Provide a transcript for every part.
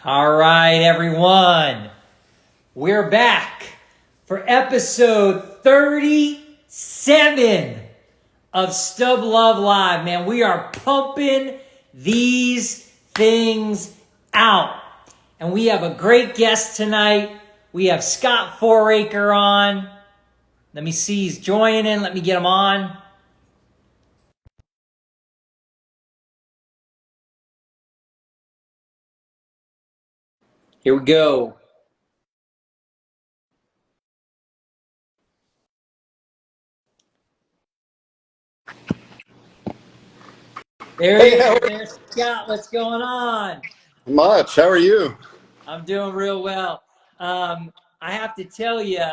All right, everyone. We're back for episode 37 of Stub Love Live. Man, we are pumping these things out. And we have a great guest tonight. We have Scott Foraker on. Let me see, he's joining. Let me get him on. Here we go. There he is. There's Scott. What's going on? Much. How are you? I'm doing real well. I have to tell you,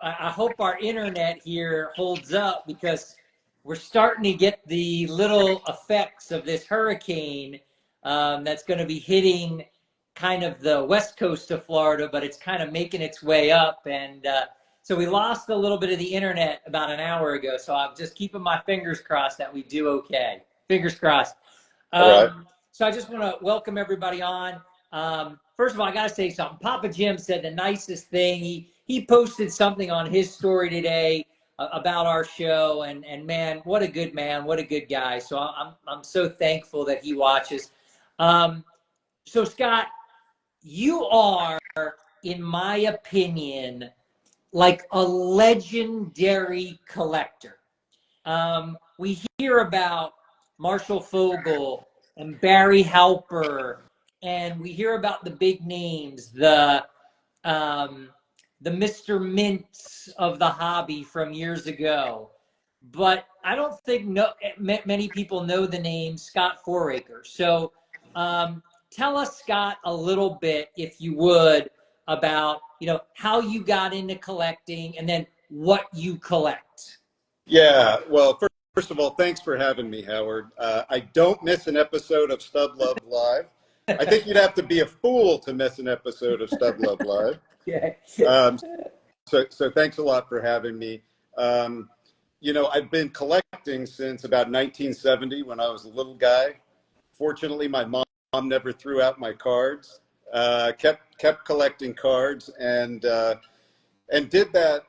I hope our internet here holds up because we're starting to get the little effects of this hurricane that's going to be hitting kind of the west coast of Florida, but it's kind of making its way up. And so we lost a little bit of the internet about an hour ago. So I'm just keeping my fingers crossed that we do okay. Fingers crossed. All right. So I just want to welcome everybody on. First of all, I got to say something. Papa Jim said the nicest thing. He posted something on his story today about our show, and man, what a good man, what a good guy. So I'm so thankful that he watches. So Scott, you are, in my opinion, like a legendary collector. We hear about Marshall Fogel and Barry Halper, and we hear about the big names, the Mr. Mints of the hobby from years ago. But I don't think many people know the name Scott Foraker. So tell us, Scott, a little bit, if you would, about how you got into collecting and then what you collect. Yeah. Well, first of all, thanks for having me, Howard. I don't miss an episode of Stub Love Live. I think you'd have to be a fool to miss an episode of Stub Love Live. Yeah. So thanks a lot for having me. I've been collecting since about 1970 when I was a little guy. Fortunately, my mom never threw out my cards. Kept collecting cards and did that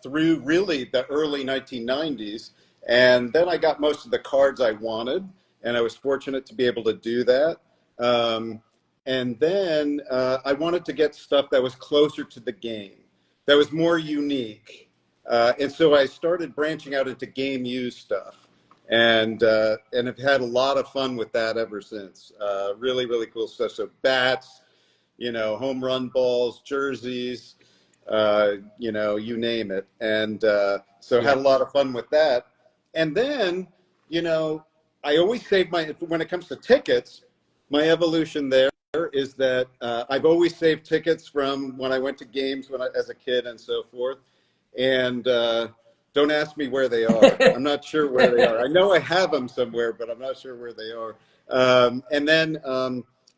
through really the early 1990s. And then I got most of the cards I wanted, and I was fortunate to be able to do that. And then I wanted to get stuff that was closer to the game, that was more unique. And so I started branching out into game used stuff, and have had a lot of fun with that ever since. Really, really cool stuff. So bats, home run balls, jerseys, you name it. And so had a lot of fun with that. And then, I always save when it comes to tickets, my evolution there is that I've always saved tickets from when I went to games as a kid and so forth. And don't ask me where they are. I'm not sure where they are. I know I have them somewhere, but I'm not sure where they are. And then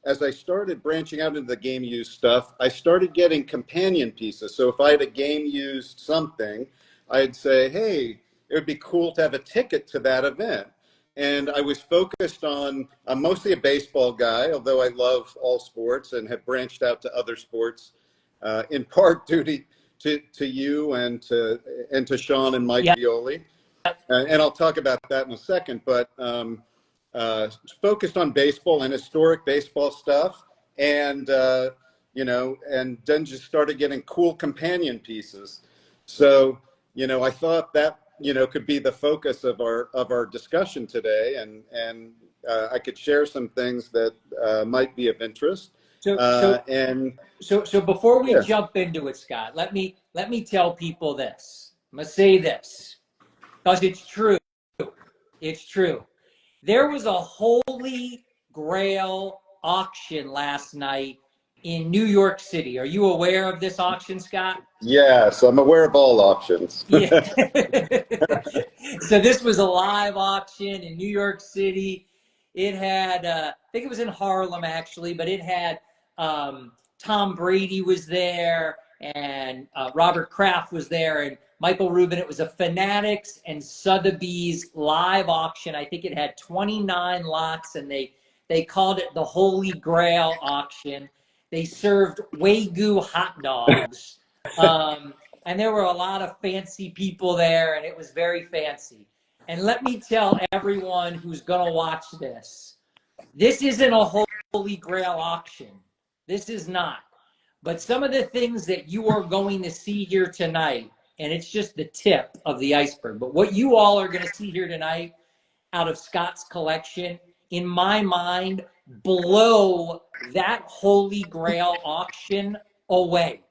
as I started branching out into the game used stuff, I started getting companion pieces. So if I had a game used something, I'd say, hey, it would be cool to have a ticket to that event. And I was focused on, I'm mostly a baseball guy, although I love all sports and have branched out to other sports, in part due to you and to Sean and Mike Violi. And I'll talk about that in a second, but focused on baseball and historic baseball stuff, and and then just started getting cool companion pieces. So I thought that could be the focus of our discussion today, and I could share some things that might be of interest. So before we jump into it, Scott, let me tell people this. I'm gonna say this because it's true. It's true. There was a Holy Grail auction last night in New York City. Are you aware of this auction, Scott? Yes, I'm aware of all auctions. Yeah. So this was a live auction in New York City. It had, I think it was in Harlem actually, but it had Tom Brady was there, and Robert Kraft was there, and Michael Rubin. It was a Fanatics and Sotheby's live auction. I think it had 29 lots, and they They called it the Holy Grail auction. They served Wagyu hot dogs. And there were a lot of fancy people there, and it was very fancy. And let me tell everyone who's going to watch this, this isn't a Holy Grail auction. This is not. But some of the things that you are going to see here tonight, and it's just the tip of the iceberg, but what you all are going to see here tonight out of Scott's collection, in my mind, blow that Holy Grail auction away.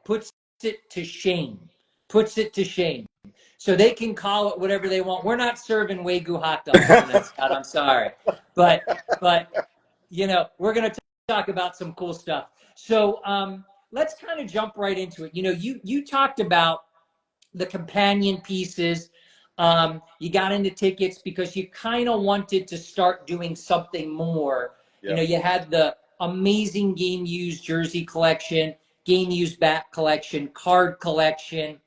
Puts it to shame. So they can call it whatever they want. We're not serving Wagyu hot dogs tonight, Scott. I'm sorry. But you know, we're going to talk about some cool stuff. So let's kind of jump right into it. You know, you talked about the companion pieces. You got into tickets because you kind of wanted to start doing something more. Yeah. You know, you had the amazing game used jersey collection, game used bat collection, card collection.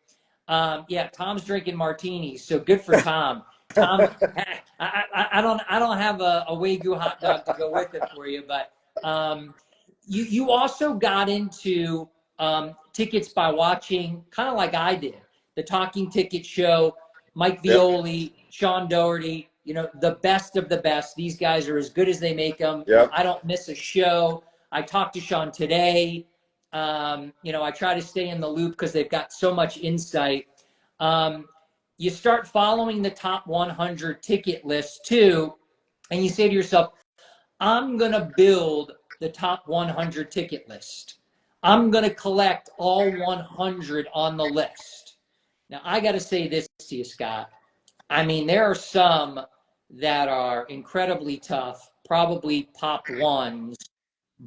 Yeah, Tom's drinking martinis, so good for Tom. Tom, I don't have a Wagyu hot dog to go with it for you, but you also got into tickets by watching, kind of like I did, the Talking Ticket Show, Mike Violi, yep. Sean Doerty, you know, the best of the best. These guys are as good as they make them. Yep. I don't miss a show. I talked to Sean today. You know, I try to stay in the loop because they've got so much insight. You start following the top 100 ticket list too, and you say to yourself, I'm going to build the top 100 ticket list. I'm going to collect all 100 on the list. Now, I got to say this to you, Scott. I mean, there are some that are incredibly tough, probably pop ones,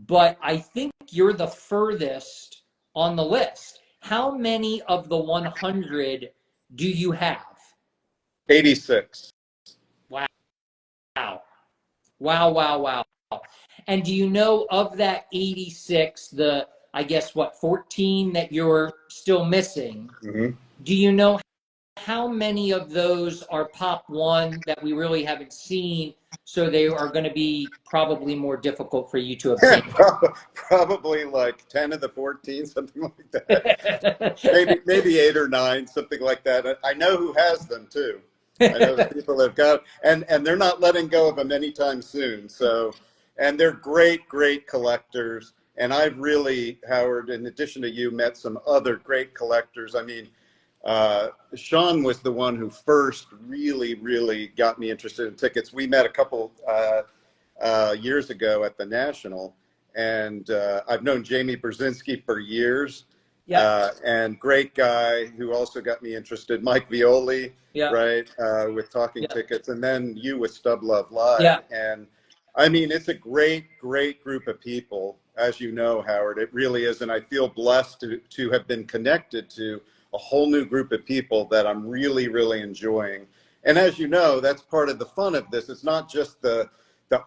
but I think you're the furthest on the list. How many of the 100 do you have? 86. Wow. Wow. And do you know of that 86, the, I guess, what, 14 that you're still missing? Mm-hmm. Do you know how many of those are pop one that we really haven't seen, so they are going to be probably more difficult for you to obtain? Probably like 10 of the 14, something like that. maybe 8 or 9, something like that. I know who has them too. I know the people that have got, and they're not letting go of them anytime soon. So, and they're great collectors. And I've really, Howard, in addition to you, met some other great collectors. I mean, Sean was the one who first really got me interested in tickets. We met a couple years ago at the National, and I've known Jamie Bzinski for years. Yeah. And great guy who also got me interested, Mike Violi, yeah. Right, with Talking yeah. Tickets, and then you with Stub Love Live. Yeah. And I mean, it's a great group of people, as you know, Howard. It really is, and I feel blessed to have been connected to a whole new group of people that I'm really enjoying. And as you know, that's part of the fun of this. It's not just the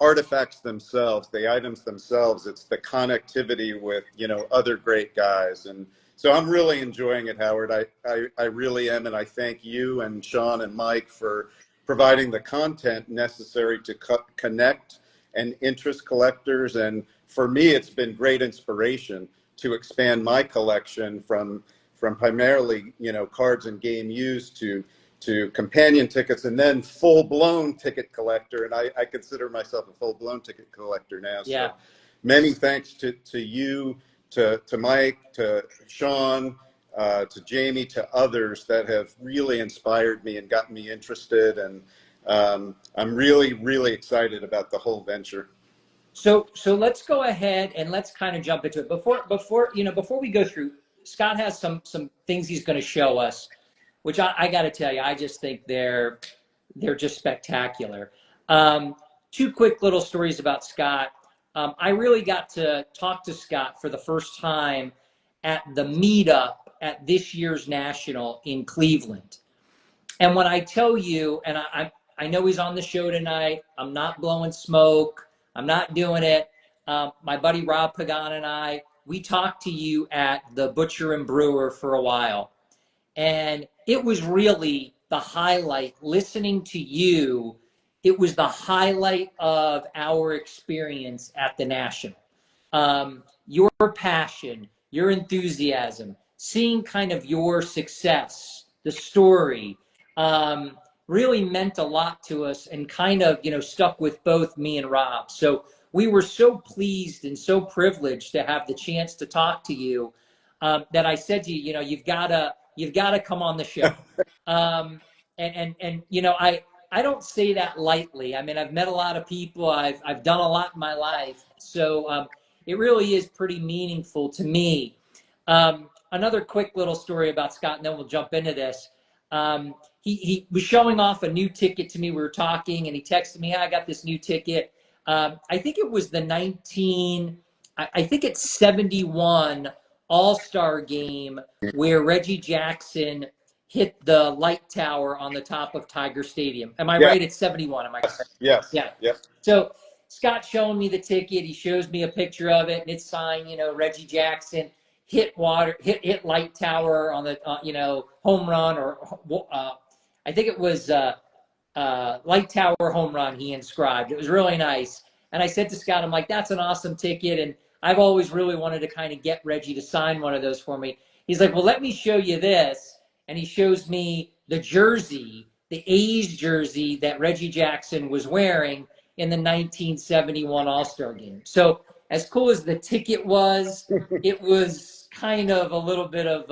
artifacts themselves, the items themselves. It's the connectivity with, you know, other great guys. And so I'm really enjoying it, Howard. I really am. And I thank you and Sean and Mike for providing the content necessary to connect and interest collectors. And for me, it's been great inspiration to expand my collection from primarily, you know, cards and game used to companion tickets, and then full-blown ticket collector. And I consider myself a full-blown ticket collector now. Yeah. So many thanks to you, to Mike, to Sean, to Jamie, to others that have really inspired me and gotten me interested. And I'm really excited about the whole venture. So let's go ahead and let's kind of jump into it. Before we go through, Scott has some things he's going to show us, which I got to tell you, I just think they're just spectacular. 2 quick little stories about Scott. I really got to talk to Scott for the first time at the meetup at this year's National in Cleveland. And when I tell you, and I know he's on the show tonight, I'm not blowing smoke, I'm not doing it. My buddy Rob Pagan and I, we talked to you at the Butcher and Brewer for a while. And it was really the highlight, listening to you it was the highlight of our experience at the National. Your passion, your enthusiasm, seeing kind of your success, the story, really meant a lot to us and kind of, stuck with both me and Rob. So we were so pleased and so privileged to have the chance to talk to you, that I said to you, you've gotta come on the show. I don't say that lightly. I mean, I've met a lot of people. I've done a lot in my life. So it really is pretty meaningful to me. Another quick little story about Scott, and then we'll jump into this. He was showing off a new ticket to me. We were talking, and he texted me, "Hey, I got this new ticket." I think it was the I think it's 71 All-Star game where Reggie Jackson hit the light tower on the top of Tiger Stadium. Am I right? It's 71. Am I correct? Yes. Yeah. Yes. So Scott's showing me the ticket. He shows me a picture of it, and it's signed, Reggie Jackson hit light tower on the, home run, or I think it was light tower home run he inscribed. It was really nice. And I said to Scott, I'm like, that's an awesome ticket. And I've always really wanted to kind of get Reggie to sign one of those for me. He's like, well, let me show you this. And he shows me the jersey, the A's jersey that Reggie Jackson was wearing in the 1971 All-Star game. So as cool as the ticket was, it was kind of a little bit of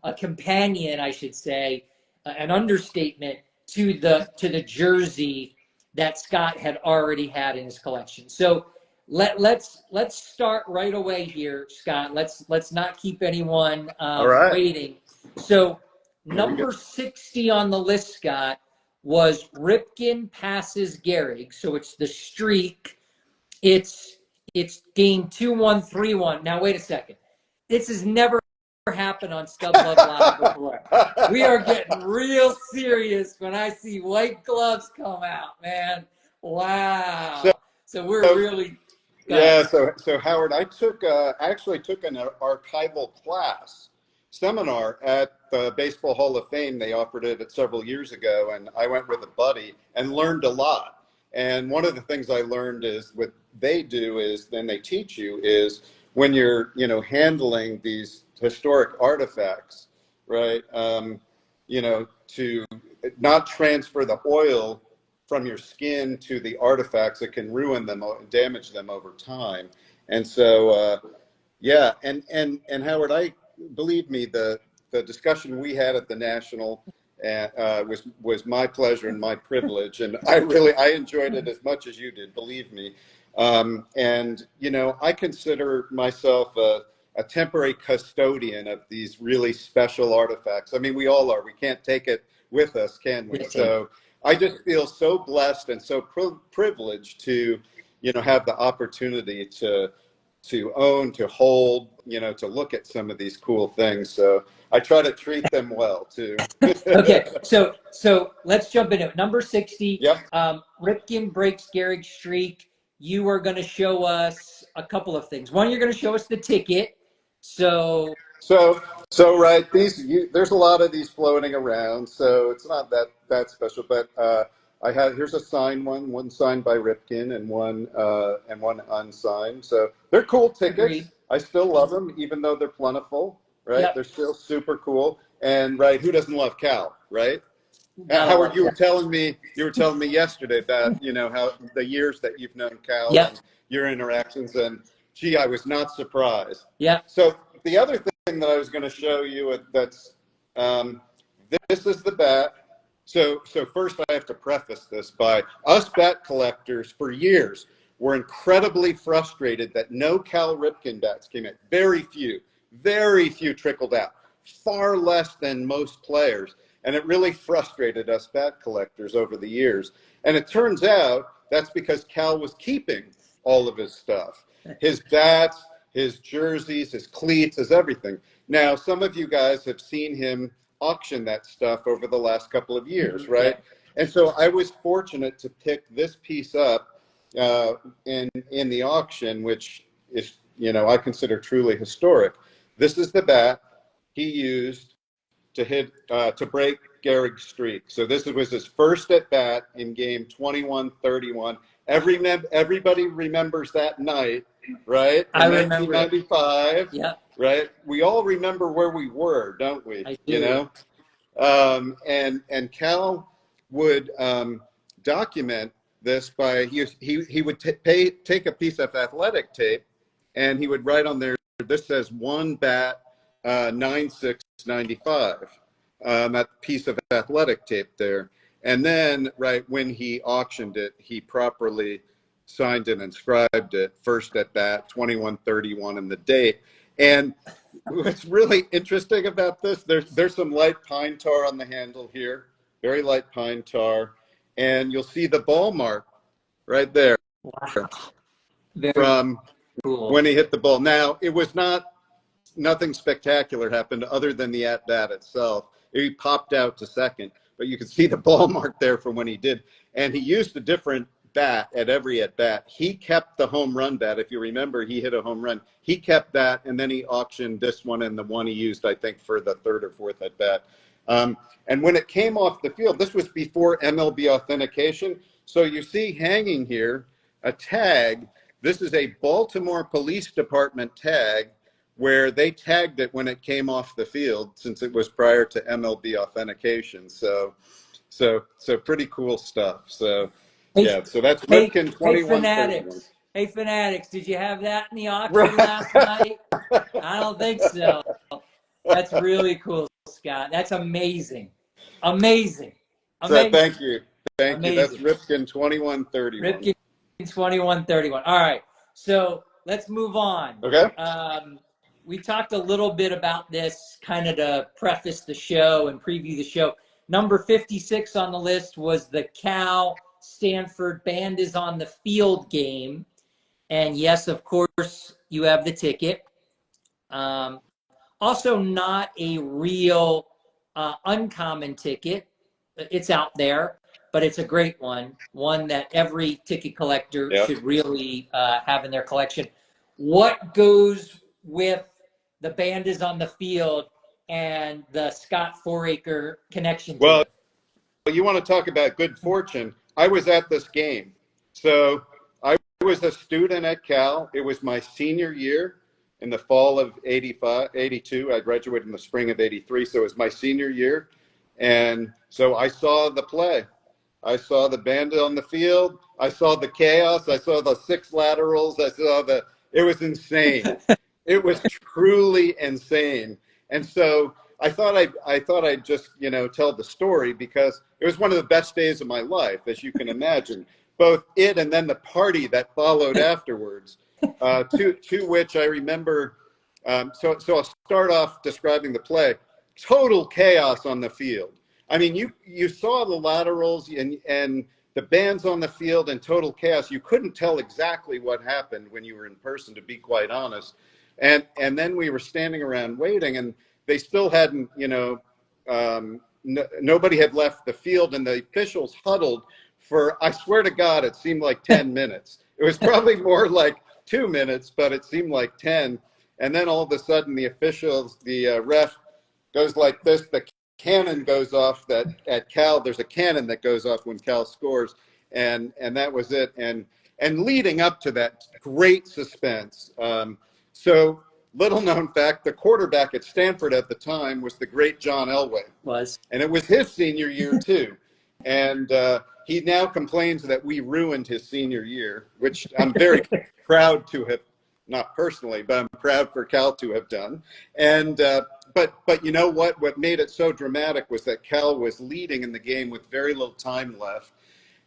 a companion, I should say, an understatement to the jersey that Scott had already had in his collection. So let's start right away here, Scott. Let's not keep anyone waiting. So number 60 on the list, Scott, was Ripken passes Gehrig. So it's the streak. It's game 2131. Now wait a second. This has never happened on Stub Love Live before. We are getting real serious when I see white gloves come out, man. Wow. So we're really So Howard, I actually took an archival class seminar at the Baseball Hall of Fame. They offered it several years ago, and I went with a buddy and learned a lot. And one of the things I learned is what they do is, then they teach you, is when you're handling these historic artifacts, right? To not transfer the oil from your skin to the artifacts that can ruin them and damage them over time. And so, and Howard, believe me, the discussion we had at the National was my pleasure and my privilege, and I enjoyed it as much as you did, believe me. And I consider myself a temporary custodian of these really special artifacts. I mean, we all are. We can't take it with us, can we? So I just feel so blessed and so privileged to, have the opportunity to own, to hold, to look at some of these cool things. So I try to treat them well too. Okay, so let's jump into it. Number 60. Yep. Ripken breaks Gehrig's streak. You are going to show us a couple of things. One, you're going to show us the ticket. So right. There's a lot of these floating around, so it's not that special. But here's a signed one signed by Ripken, and one unsigned. So they're cool tickets. Agreed. I still love them, even though they're plentiful. Right? Yep. They're still super cool. And right, who doesn't love Cal? Right? Howard, you were telling me yesterday that how the years that you've known Cal, yep, and your interactions, and gee, I was not surprised. Yeah. So the other thing that I was going to show you, that's this is the bat. So first I have to preface this by, us bat collectors for years were incredibly frustrated that no Cal Ripken bats came in. Very few trickled out, far less than most players. And it really frustrated us bat collectors over the years. And it turns out that's because Cal was keeping all of his stuff, his bats, his jerseys, his cleats, his everything. Now, some of you guys have seen him auction that stuff over the last couple of years, right? And so I was fortunate to pick this piece up in the auction, which is, I consider truly historic. This is the bat he used to break Gehrig streak. So this was his first at bat in game 21-31. Everybody remembers that night, right? In I remember 1995, Yeah, right? We all remember where we were, don't we? I You do. know, and Cal would document this by he would take a piece of athletic tape, and he would write on there, this says one bat 9/6/95, that piece of athletic tape there. And then, right, when he auctioned it, he properly signed and inscribed it, first at bat, 21-31, and the date. And what's really interesting about this, there's some light pine tar on the handle here, very light pine tar. And you'll see the ball mark right there. Wow. Very From cool. when he hit the ball. Now, it was nothing spectacular happened other than the at-bat itself. He popped out to second, but you can see the ball mark there from when he did. And he used a different bat at every at-bat. He kept the home run bat. If you remember, he hit a home run. He kept that, and then he auctioned this one and the one he used, I think, for the third or fourth at-bat. And when it came off the field, this was before MLB authentication. So you see hanging here a tag. This is a Baltimore Police Department tag where they tagged it when it came off the field, since it was prior to MLB authentication. So pretty cool stuff. So yeah, so that's Ripken 21. Hey Fanatics, did you have that in the auction last night? I don't think so. That's really cool, Scott. That's amazing. Amazing. So thank you. Amazing. That's Ripken 2131. Ripken 2131. All right. So let's move on. Okay. We talked a little bit about this kind of to preface the show and preview the show. Number 56 on the list was the Cal Stanford Band is on the Field game. And yes, of course, you have the ticket. Also not a real uncommon ticket. It's out there, but it's a great one that every ticket collector should really have in their collection. What goes with the Band is on the Field and the Scott Foraker connection to Well, it? you want to talk about good fortune. I was at this game. So I was a student at Cal. It was my senior year in the fall of 82. I graduated in the spring of 83. So it was my senior year. And so I saw the play. I saw the Band on the Field. I saw the chaos. I saw the 6 laterals. It was insane. It was truly insane. And so I thought I'd just, tell the story, because it was one of the best days of my life, as you can imagine. Both it and then the party that followed afterwards, to which I remember. So I'll start off describing the play. Total chaos on the field. I mean, you saw the laterals and the Band's on the field in total chaos. You couldn't tell exactly what happened when you were in person, to be quite honest. And then we were standing around waiting, and they still hadn't, nobody had left the field, and the officials huddled for, I swear to God, it seemed like 10 minutes. It was probably more like 2 minutes, but it seemed like 10. And then all of a sudden, the ref goes like this. The cannon goes off that at Cal. There's a cannon that goes off when Cal scores, and that was it. And leading up to that, great suspense. So little known fact, the quarterback at Stanford at the time was the great John Elway. And it was his senior year too. And he now complains that we ruined his senior year, which I'm very proud to have, not personally, but I'm proud for Cal to have done. And but you know what? What made it so dramatic was that Cal was leading in the game with very little time left.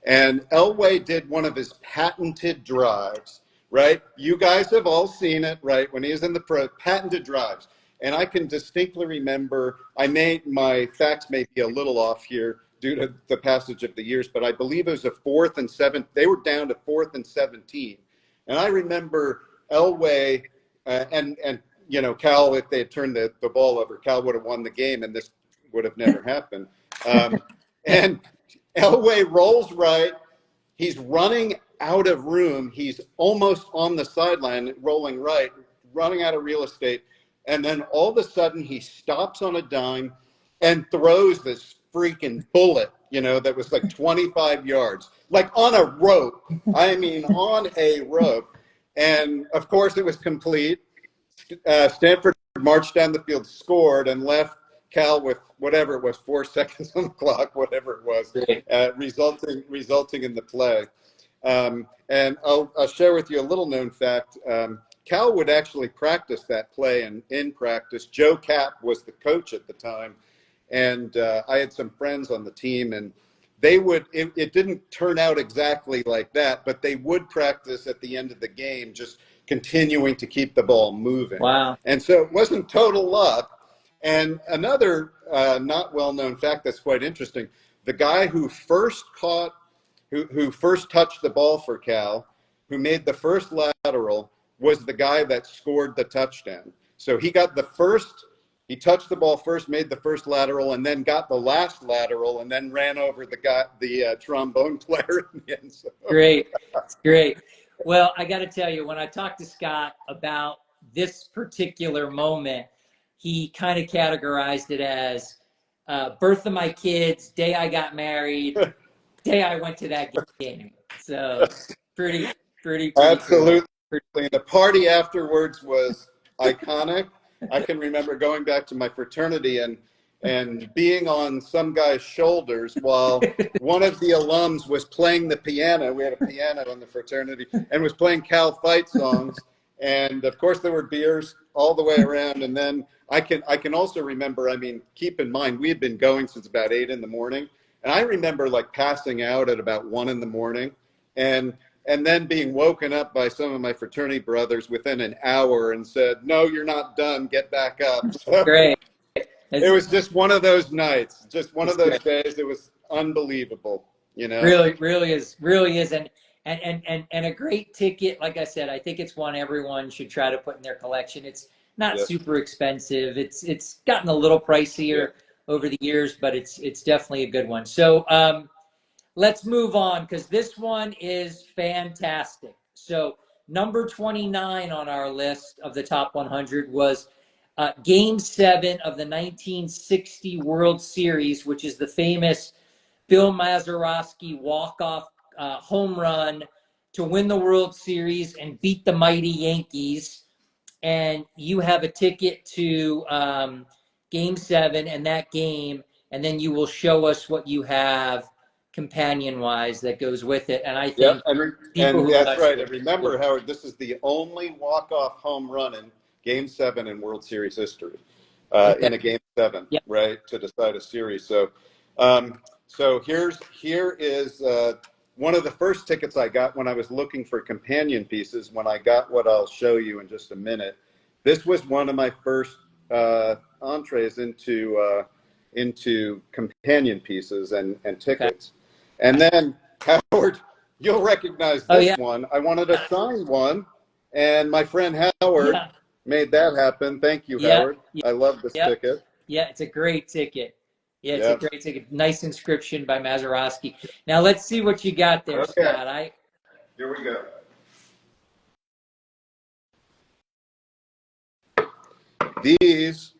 And Elway did one of his patented drives, right? You guys have all seen it, right? When he was in the patented drives. And I can distinctly remember, my facts may be a little off here due to the passage of the years, but I believe it was a 4th and 7. They were down to 4th and 17. And I remember Elway and Cal, if they had turned the ball over, Cal would have won the game, and this would have never happened. And Elway rolls right. He's running out of room. He's almost on the sideline, rolling right, running out of real estate. And then all of a sudden, he stops on a dime and throws this freaking bullet, you know, that was like 25 yards, like on a rope. I mean, on a rope. And of course it was complete. Stanford marched down the field, scored, and left Cal with whatever it was, 4 seconds on the clock, whatever it was, resulting in the play. And I'll share with you a little known fact. Cal would actually practice that play, and in practice, Joe Kapp was the coach at the time, and I had some friends on the team, and they would. It didn't turn out exactly like that, but they would practice at the end of the game, just continuing to keep the ball moving. Wow! And so it wasn't total luck. And another not well-known fact that's quite interesting: the guy who first touched the ball for Cal, who made the first lateral, was the guy that scored the touchdown. So he got he touched the ball first, made the first lateral, and then got the last lateral, and then ran over the trombone player in the end zone. Great, great. Well, I got to tell you, when I talked to Scott about this particular moment, he kind of categorized it as birth of my kids, day I got married, day I went to that game. So pretty Absolutely. Cool. The party afterwards was iconic. I can remember going back to my fraternity and being on some guy's shoulders while one of the alums was playing the piano. We had a piano in the fraternity, and was playing Cal fight songs. And of course there were beers all the way around. And then I can also remember, I mean, keep in mind, we had been going since about 8 in the morning. And I remember like passing out at about 1 in the morning and then being woken up by some of my fraternity brothers within an hour and said, "No, you're not done. Get back up." So great. it was just one of those nights, just one of those days. It was unbelievable, you know. Really is, and a great ticket. Like I said, I think it's one everyone should try to put in their collection. It's not super expensive. It's gotten a little pricier over the years, but it's definitely a good one. So let's move on, because this one is fantastic. So number 29 on our list of the top 100 was Game 7 of the 1960 World Series, which is the famous Bill Mazeroski walk-off home run to win the World Series and beat the mighty Yankees. And you have a ticket to Game 7 and that game, and then you will show us what you have companion-wise that goes with it. And I think and that's right. And remember, Howard, this is the only walk-off home run in Game 7 in World Series history, in a Game 7, right, to decide a series. So, here is one of the first tickets I got when I was looking for companion pieces. When I got what I'll show you in just a minute, this was one of my first entrees into companion pieces and tickets. Okay. And then, Howard, you'll recognize this one. I wanted a signed one, and my friend Howard made that happen. Thank you, Howard. I love this ticket. Yeah, it's a great ticket. Yeah, it's a great ticket. Nice inscription by Mazeroski. Now let's see what you got there, Scott. Here we go. These,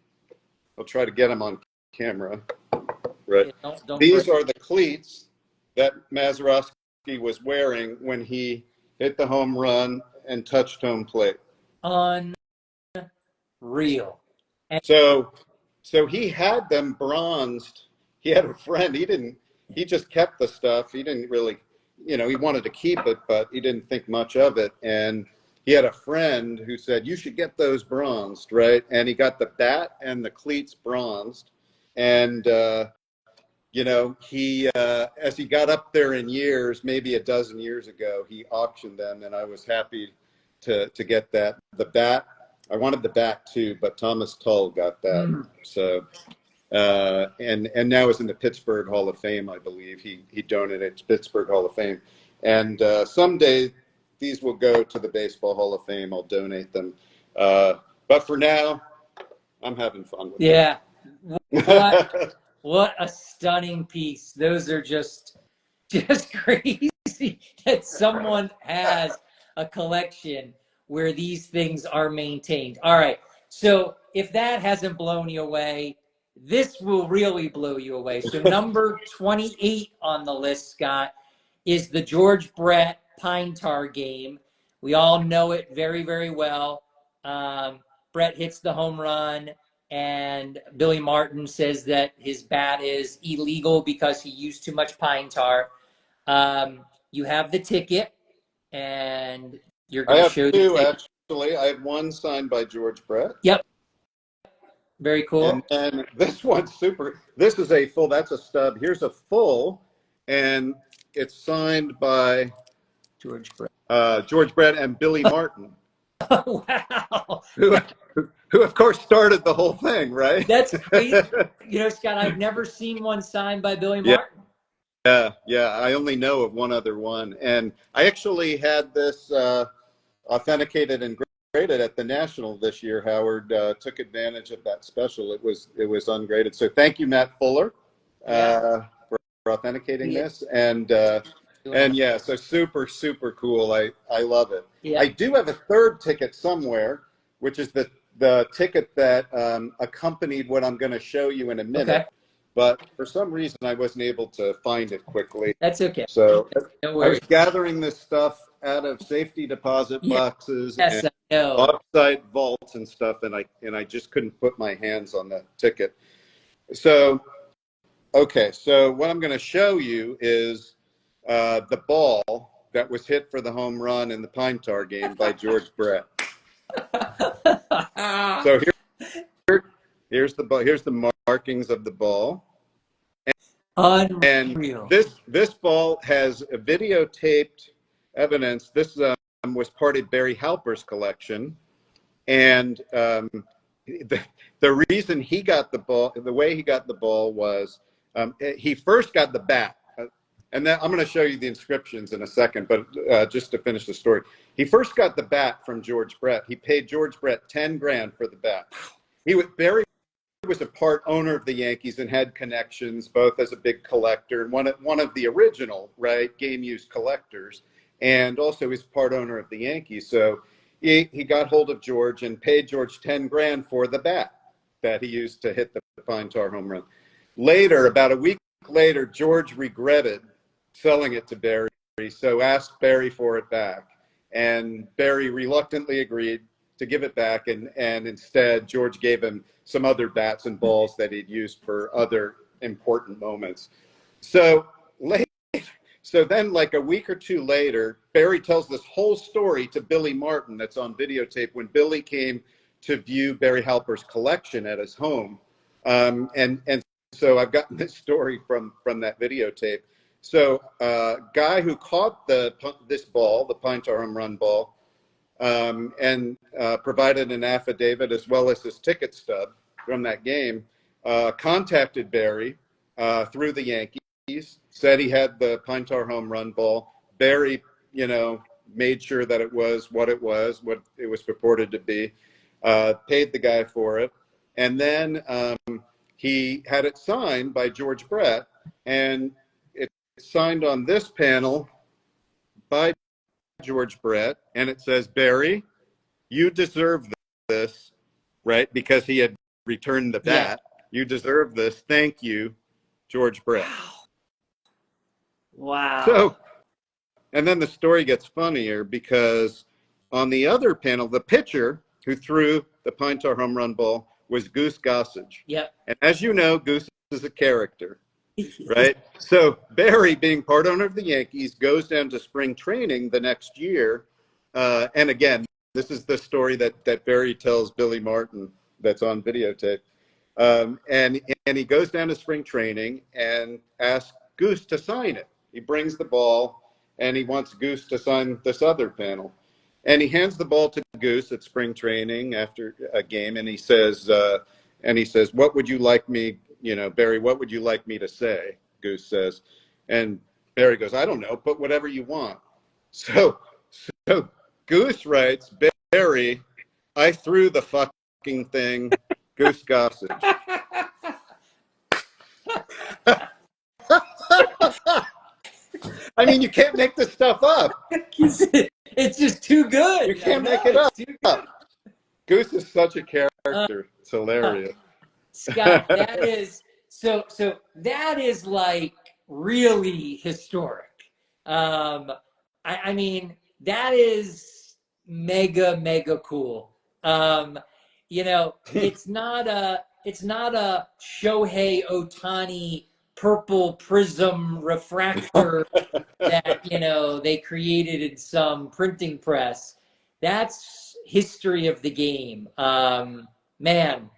I'll try to get them on camera. Right. Yeah, don't These are the cleats that Mazeroski was wearing when he hit the home run and touched home plate. Unreal. So he had them bronzed. He had a friend. He just kept the stuff. He didn't really, he wanted to keep it, but he didn't think much of it. And he had a friend who said, "You should get those bronzed," right? And he got the bat and the cleats bronzed. And, he, as he got up there in years, maybe a dozen years ago, he auctioned them, and I was happy to get that. The bat, I wanted the bat too, but Thomas Tull got that. So, and now is in the Pittsburgh Hall of Fame, I believe. He donated to Pittsburgh Hall of Fame. And someday these will go to the Baseball Hall of Fame. I'll donate them. But for now, I'm having fun with it. What a stunning piece. Those are just crazy that someone has a collection where these things are maintained. All right. So if that hasn't blown you away, This will really blow you away. So number 28 on the list, Scott, is the George Brett Pine Tar game. We all know it very, very well. Brett hits the home run, and Billy Martin says that his bat is illegal because he used too much pine tar. You have the ticket, and you're going to show the two, ticket. actually. I have one signed by George Brett. Yep. Very cool. And this one's super. This is a full. That's a stub. Here's a full, and it's signed by George Brett. George Brett and Billy Martin. Oh, wow. Who of course started the whole thing, right? That's crazy. You know, Scott, I've never seen one signed by Billy Martin. Yeah. I only know of one other one, and I actually had this authenticated and graded at the National this year. Howard took advantage of that special. It was ungraded. So thank you, Matt Fuller, for authenticating this, and yeah, so super cool. I love it. Yeah. I do have a third ticket somewhere, which is the ticket that accompanied what I'm going to show you in a minute. Okay. But for some reason, I wasn't able to find it quickly. That's okay. So I was gathering this stuff out of safety deposit boxes and offsite vaults and stuff, and I just couldn't put my hands on the ticket. So, okay, so what I'm going to show you is the ball that was hit for the home run in the Pine Tar game by George Brett. So here's the ball. Here's the markings of the ball. Unreal. And this ball has a videotaped evidence. This was part of Barry Halper's collection, and the reason he got the ball, the way he got the ball was he first got the bat. And then I'm going to show you the inscriptions in a second, but just to finish the story, he first got the bat from George Brett. He paid George Brett $10,000 for the bat. Barry was a part owner of the Yankees and had connections both as a big collector and one of the original game used collectors, and also he's part owner of the Yankees. So he got hold of George and paid George $10,000 for the bat that he used to hit the Pine Tar home run. Later, about a week later, George regretted selling it to Barry, so asked Barry for it back, and Barry reluctantly agreed to give it back, and instead George gave him some other bats and balls that he'd used for other important moments. So then, like a week or two later, Barry tells this whole story to Billy Martin that's on videotape when Billy came to view Barry Halper's collection at his home, and so I've gotten this story from that videotape. So guy who caught this ball, the Pine Tar home run ball, and provided an affidavit as well as his ticket stub from that game, contacted Barry through the Yankees, said he had the Pine Tar home run ball. Barry, made sure that it was what it was purported to be, paid the guy for it, and then he had it signed by George Brett, and signed on this panel by George Brett, and it says, "Barry, you deserve this," right? Because he had returned the bat. Yeah. "You deserve this. Thank you, George Brett." Wow. So, and then the story gets funnier because on the other panel, the pitcher who threw the Pine Tar home run ball was Goose Gossage. Yep. And as you know, Goose is a character. Right. So Barry, being part owner of the Yankees, goes down to spring training the next year. And again, this is the story that Barry tells Billy Martin that's on videotape. And he goes down to spring training and asks Goose to sign it. He brings the ball and he wants Goose to sign this other panel. And he hands the ball to Goose at spring training after a game, and he says, "What would you like me, Barry, what would you like me to say?" Goose says. And Barry goes, "I don't know, put whatever you want." So Goose writes, "Barry, I threw the fucking thing, Goose Gossage." I mean, you can't make this stuff up. It's just too good. You can't make it up. Goose is such a character. It's hilarious. Scott, that is so that is like really historic. Um, I mean, that is mega cool. Um, it's not a Shohei Ohtani purple prism refractor that they created in some printing press. That's history of the game. Man,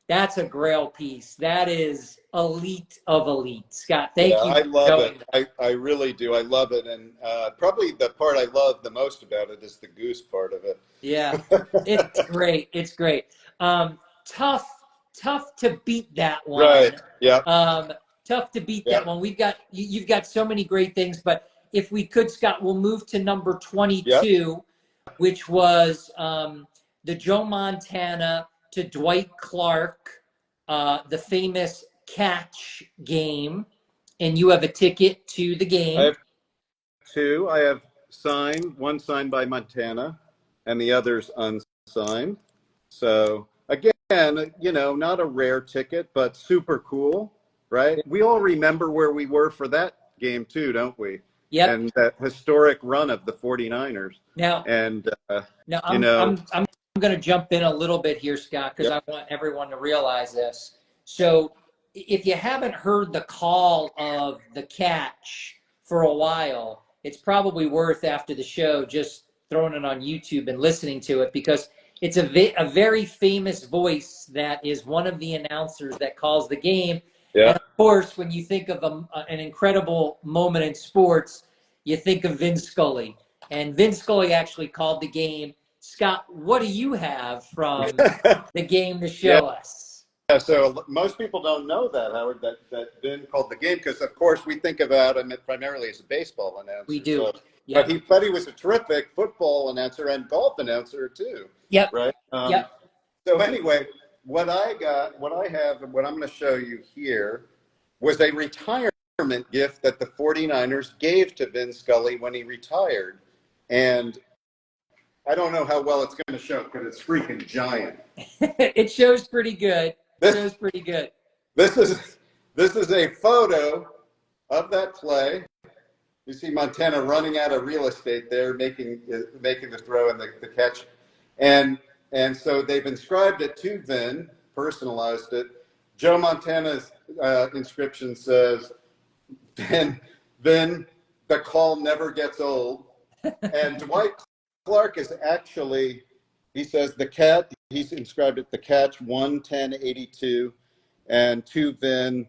that's a Grail piece. That is elite of elite. Scott, Yeah, thank you I for love showing it. that. I really do. I love it. And probably the part I love the most about it is the goose part of it. Yeah, it's great. It's great. Um, tough, tough to beat that Right. one. Yep. Um, tough to beat that Yep. one. You've got so many great things, but if we could, Scott, we'll move to number Yep. 22, which was the Joe Montana to Dwight Clark, the famous catch game, and you have a ticket to the I game. have two. I have one signed by Montana, and the other's unsigned. So again, not a rare ticket, but super cool, right? We all remember where we were for that game too, don't we? Yep. And that historic run of the 49ers. Now, And now you I'm know, I'm I'm going to jump in a little bit here, Scott, because yep. I want everyone to realize this. So, if you haven't heard the call of the catch for a while, it's probably worth after the show just throwing it on YouTube and listening to it because it's a very famous voice that is one of the announcers that calls the game. And Yep. of course, when you think of an incredible moment in sports, you think of Vin Scully. And Vin Scully actually called the game. Scott, what do you have from the game to Yeah. show us? So most people don't know that, Howard, that Vin called the game because, of course, we think about him primarily as a baseball announcer. We do. So, Yep. but he was a terrific football announcer and golf announcer too. Yep. Right. Yep. So anyway, what I have, and what I'm going to show you here was a retirement gift that the 49ers gave to Vin Scully when he retired. And I don't know how well it's going to show because it's freaking giant. It shows pretty good. Shows pretty good. This is a photo of that play. You see Montana running out of real estate there, making the throw and the catch, and so they've inscribed it to Vin, personalized it. Joe Montana's inscription says, "Vin, the call never gets old," and Dwight Clark is actually, he says he's inscribed it the catch 11082, and to Vin,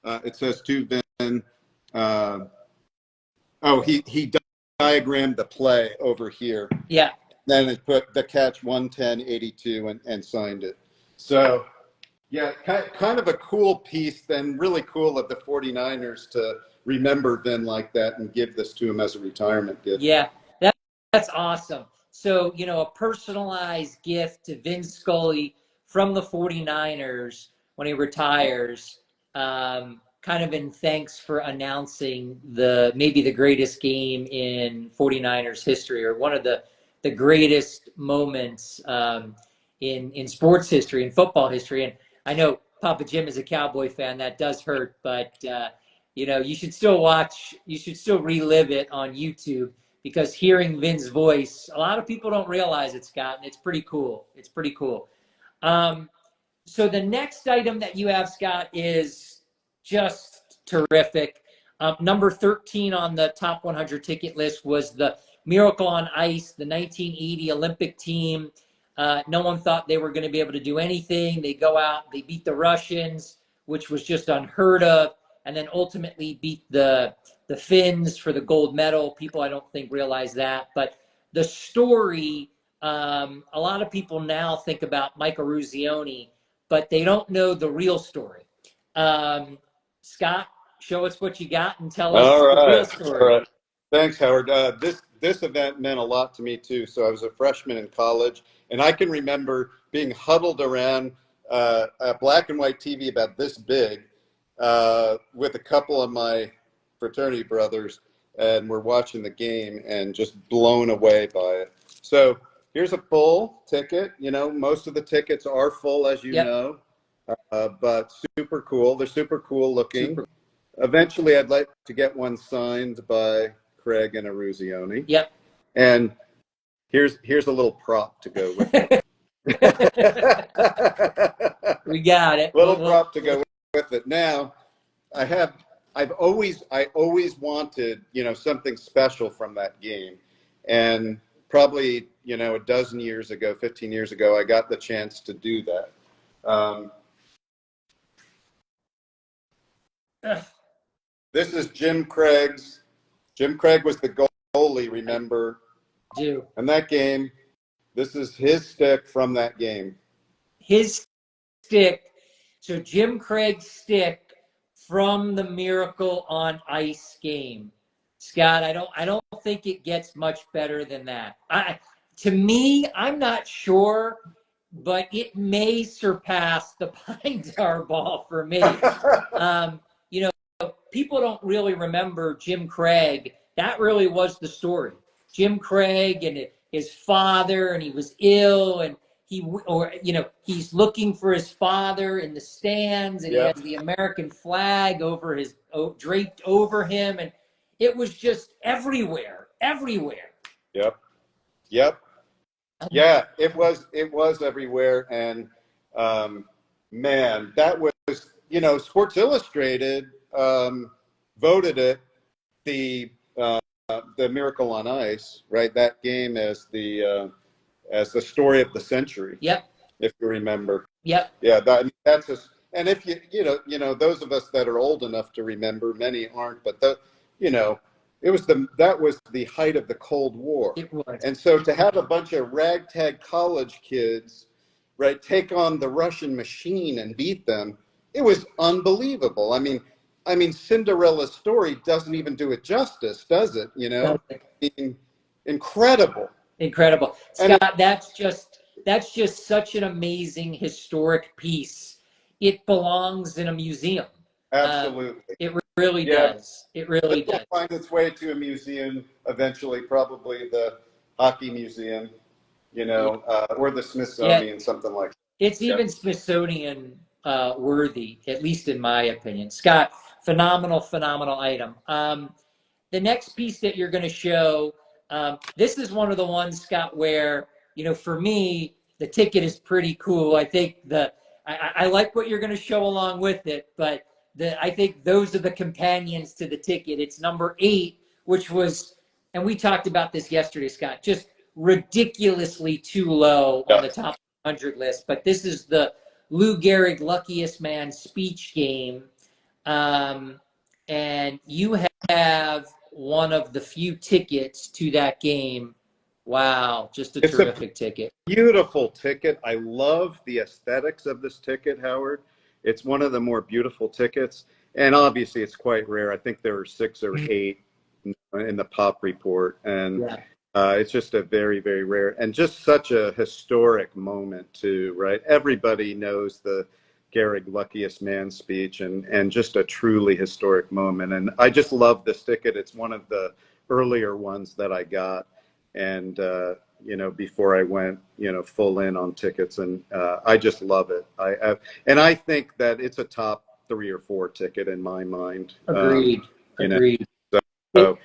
it says to Vin. He diagrammed the play over here. Yeah. Then it put the catch 11082 and signed it. So, yeah, kind of a cool piece, then really cool of the 49ers to remember Vin like that and give this to him as a retirement gift. Yeah, that's awesome. So, a personalized gift to Vin Scully from the 49ers when he retires, kind of in thanks for announcing maybe the greatest game in 49ers history, or one of the greatest moments in sports history, in football history. And I know Papa Jim is a Cowboy fan. That does hurt, but you should still watch. You should still relive it on YouTube because hearing Vin's voice, a lot of people don't realize it, Scott, and it's pretty cool. It's pretty cool. So the next item that you have, Scott, is just terrific. Number 13 on the top 100 ticket list was the Miracle on Ice, the 1980 Olympic team. No one thought they were going to be able to do anything. They go out, they beat the Russians, which was just unheard of, and then ultimately beat the Finns for the gold medal. People, I don't think, realize that. But the story, a lot of people now think about Michael Ruzioni, but they don't know the real story. Scott, show us what you got and tell us the real story. All right. Thanks, Howard. This event meant a lot to me too. So I was a freshman in college, and I can remember being huddled around a black and white TV about this big with a couple of my fraternity brothers, and we're watching the game and just blown away by it. So here's a full ticket. Most of the tickets are full, as you Yep. know. but super cool. They're super cool looking. Super. Eventually, I'd like to get one signed by Craig and Eruzione. Yep. And here's a little prop to go with it. We got it. Little prop to go with it. Now, I've always wanted, something special from that game. And probably, a dozen years ago, 15 years ago, I got the chance to do that. This is Jim Craig's. Jim Craig was the goalie, remember? I do. In that game, this is his stick from that game. His stick. So Jim Craig's stick from the Miracle on Ice game. Scott, I don't think it gets much better than that. To me, I'm not sure, but it may surpass the Pine Tar ball for me. People don't really remember Jim Craig. That really was the story. Jim Craig and his father, and he was ill, and he's looking for his father in the stands, and Yep. he has the American flag over draped over him, and it was just everywhere. Yep. Yeah, it was everywhere, and man, that was Sports Illustrated voted it the Miracle on Ice, right? That game as the story of the century. Yep. If you remember. Yep. Yeah, that's just, and if you those of us that are old enough to remember, many aren't, but that was the height of the Cold War. It was. And so to have a bunch of ragtag college kids, right, take on the Russian machine and beat them, it was unbelievable. I mean, Cinderella's story doesn't even do it justice, does it? Incredible. Scott, that's just such an amazing historic piece. It belongs in a museum. Absolutely. It really does. It really does. It'll find its way to a museum eventually, probably the Hockey Museum, or the Smithsonian, something like that. It's even Smithsonian worthy, at least in my opinion. Scott, phenomenal item. The next piece that you're going to show, this is one of the ones, Scott, where, for me, the ticket is pretty cool. I think I like what you're going to show along with it, but I think those are the companions to the ticket. It's number 8, which was, and we talked about this yesterday, Scott, just ridiculously too low on the top 100 list. But this is the Lou Gehrig Luckiest Man speech game. And you have one of the few tickets to that game. Wow, just a terrific ticket. Beautiful ticket. I love the aesthetics of this ticket, Howard. It's one of the more beautiful tickets. And obviously, it's quite rare. I think there were 6 or 8 in the pop report. And it's just a very, very rare and just such a historic moment, too, right? Everybody knows the Gehrig Luckiest Man speech, and just a truly historic moment. And I just love this ticket. It's one of the earlier ones that I got. And, before I went, full in on tickets. And I just love it. And I think that it's a top 3 or 4 ticket in my mind. Agreed.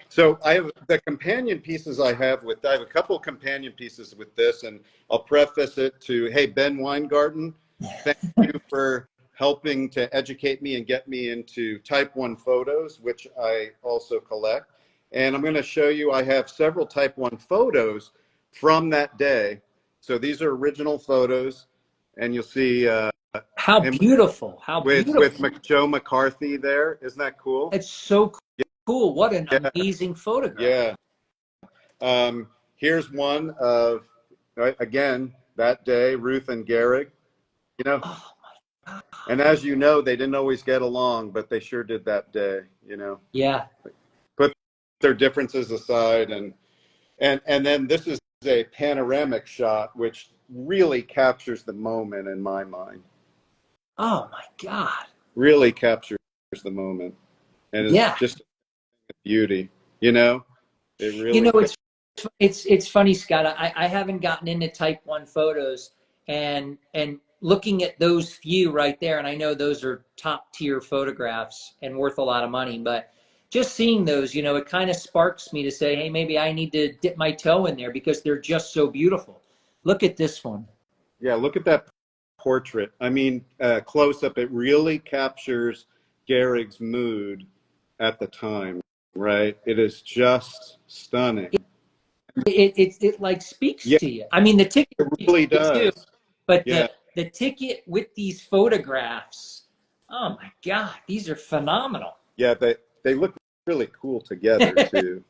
So I have the companion pieces I have a couple companion pieces with this, and I'll preface it to, hey, Ben Weingarten, thank you for helping to educate me and get me into Type 1 photos, which I also collect. And I'm going to show you, I have several Type 1 photos from that day. So these are original photos, and you'll see how beautiful. With Joe McCarthy there. Isn't that cool? It's so cool. What an amazing photograph. Yeah. Here's one of, again, that day, Ruth and Gehrig. Oh my God. And as you know, they didn't always get along, but they sure did that day, Yeah. Put their differences aside. And then this is a panoramic shot, which really captures the moment in my mind. Oh my God. Really captures the moment. And it's just beauty, It really it's funny, Scott. I haven't gotten into Type 1 photos, and looking at those few right there, and I know those are top tier photographs and worth a lot of money, but just seeing those, you know, it kind of sparks me to say, hey, maybe I need to dip my toe in there because they're just so beautiful. Look at this one. Yeah, look at that portrait. I mean, close up, it really captures Gehrig's mood at the time, right? It is just stunning. It like speaks Yeah, to you. I mean, the ticket it speaks really to you too, does. but Yeah, the ticket with these photographs, oh my God, these are phenomenal. yeah, they look really cool together too.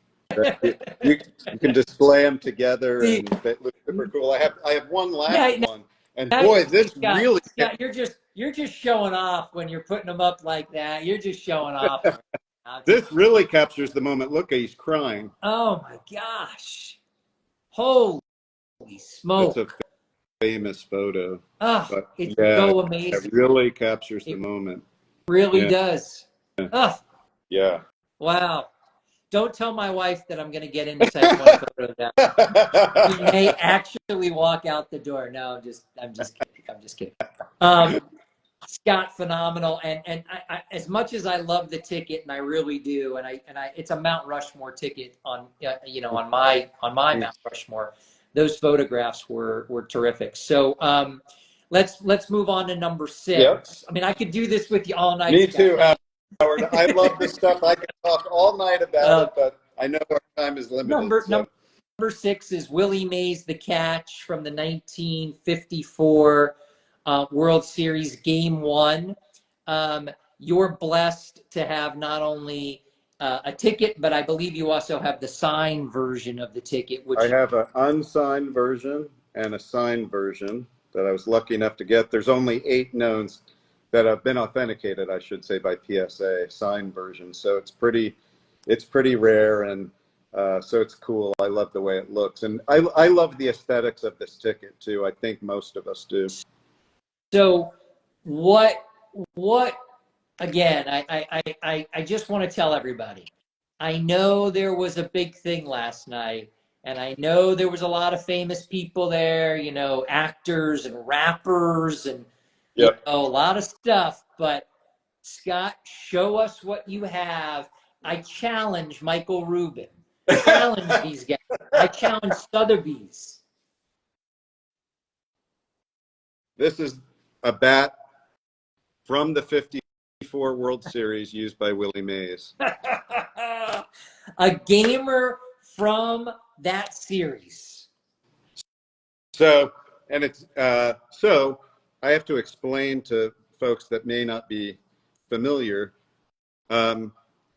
You can display them together, See, and they look super cool. I have one last now, one, and boy, this really Scott, you're just showing off when you're putting them up like that. You're just showing off. this really captures the moment. Look, he's crying. Oh my gosh. Holy That's smoke. a famous photo. Oh, But it's yeah, so it amazing. really captures the It moment. really Yeah, does. Oh, yeah. wow. Don't tell my wife that I'm going to get in this type one photo now. She may actually walk out the door. No, I'm just kidding. I'm just kidding. Scott, phenomenal. And as much as I love the ticket, and I really do, and it's a Mount Rushmore ticket on, you know, on my Mount Rushmore. Those photographs were terrific. So let's move on to number 6. Yep. I mean, I could do this with you all night. Me Scott. too, Howard. I love this stuff. I could talk all night about it, but I know our time is limited. Number 6 is Willie Mays The Catch from the 1954 World Series Game 1. You're blessed to have not only a ticket, but I believe you also have the signed version of the ticket. Which I have an unsigned version and a signed version that I was lucky enough to get. There's only 8 knowns that have been authenticated, I should say, by PSA, signed version. So it's pretty rare, and so it's cool. I love the way it looks, and I love the aesthetics of this ticket too. I think most of us do. So what again, I just want to tell everybody, I know there was a big thing last night, and I know there was a lot of famous people there, you know, actors and rappers and you know, a lot of stuff, but Scott, show us what you have. I challenge Michael Rubin. Challenge these guys. I challenge Sotheby's. This is a bat from the 54 World Series used by Willie Mays. A gamer from that series. So, and it's so I have to explain to folks that may not be familiar.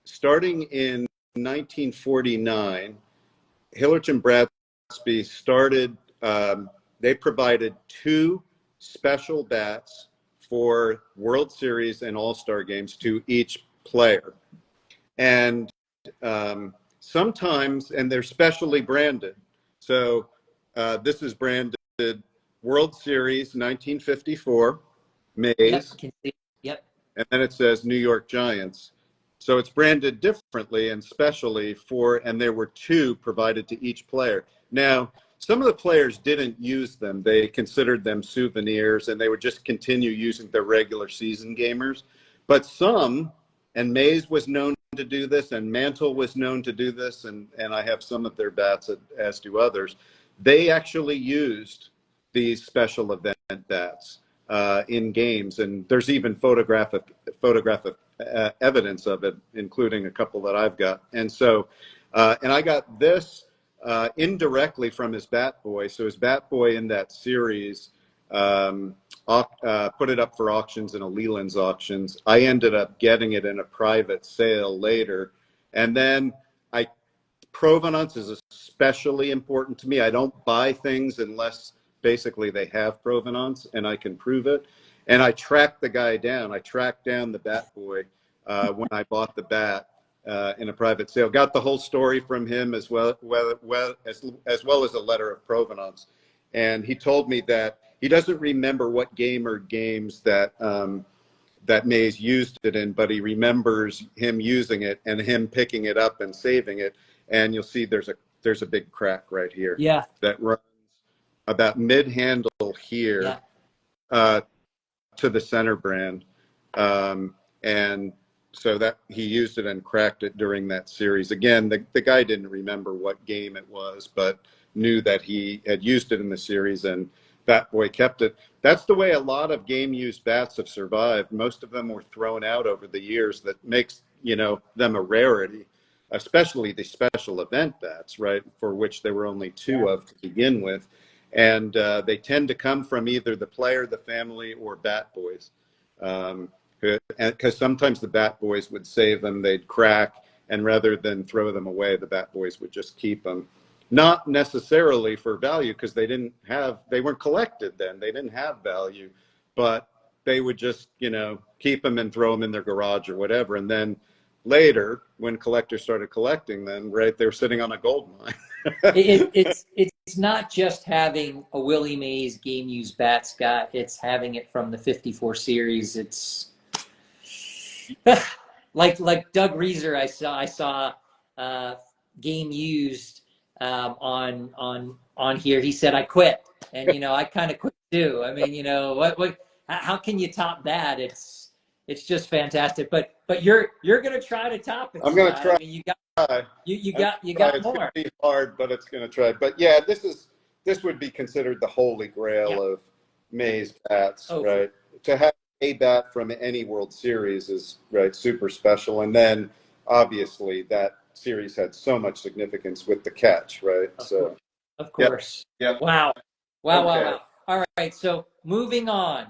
Starting in 1949, Hillerich and Bradsby started. They provided 2 special bats for World Series and All-Star games to each player, and sometimes, and they're specially branded. So this is branded World Series 1954 Mays, Yep. and then it says New York Giants. So it's branded differently and specially for, and there were 2 provided to each player. Now, some of the players didn't use them. They considered them souvenirs, and they would just continue using their regular season gamers. But some, and Mays was known to do this, and Mantle was known to do this, and I have some of their bats, as do others. They actually used these special event bats in games, and there's even photographic evidence of it, including a couple that I've got. And so, and I got this indirectly from his Bat Boy. So his Bat Boy in that series put it up for auctions in a Leland's auctions. I ended up getting it in a private sale later, and then provenance is especially important to me. I don't buy things unless basically they have provenance and I can prove it. And I tracked the guy down. I tracked down the Bat Boy when I bought the bat in a private sale. Got the whole story from him as well as a letter of provenance. And he told me that he doesn't remember what game or games that that Mays used it in, but he remembers him using it and him picking it up and saving it. And you'll see there's a big crack right here. Yeah. That runs about mid-handle here. Yeah. to the center brand. And so that he used it and cracked it during that series. Again, the guy didn't remember what game it was, but knew that he had used it in the series, and Bat Boy kept it. That's the way a lot of game used bats have survived. Most of them were thrown out over the years. That makes, you know, them a rarity, especially the special event bats, right, for which there were only two of to begin with. And they tend to come from either the player, the family, or Bat Boys. Because sometimes the Bat Boys would save them, they'd crack, and rather than throw them away, the Bat Boys would just keep them. Not necessarily for value, because they weren't collected then. They didn't have value, but they would just, you know, keep them and throw them in their garage or whatever. And then later, when collectors started collecting them, right, they were sitting on a gold mine. It's not just having a Willie Mays game used bat, Scott. It's having it from the 54 series. It's like Doug Reeser. I saw game used on here. He said, I quit, and you know, I kind of quit too. I mean, you know, what how can you top that? It's just fantastic. But you're gonna try to top it. I'm gonna try. I mean, you got more. It's gonna be hard, but it's gonna try. But yeah, this would be considered the holy grail of Mays bats, right? To have a bat from any World Series is super special, and then obviously that series had so much significance with the catch, right? Of course. Yeah. Wow. Wow. All right. So moving on.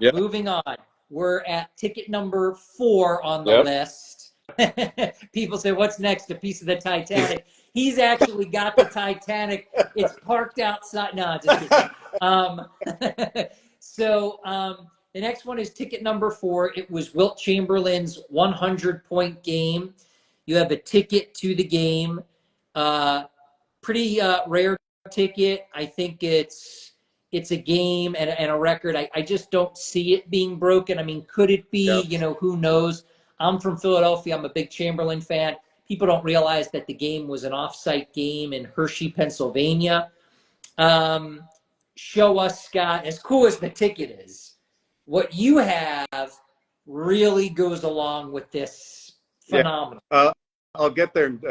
We're at ticket number 4 on the list. People say, what's next? A piece of the Titanic. He's actually got the Titanic. It's parked outside. No, just kidding. So the next one is ticket number 4. It was Wilt Chamberlain's 100-point game. You have a ticket to the game. Pretty rare ticket. I think it's a game and a record. I just don't see it being broken. I mean, could it be? You know, who knows? I'm from Philadelphia. I'm a big Chamberlain fan. People don't realize that the game was an off-site game in Hershey, Pennsylvania. Show us, Scott, as cool as the ticket is, what you have really goes along with this phenomenon. I'll get there in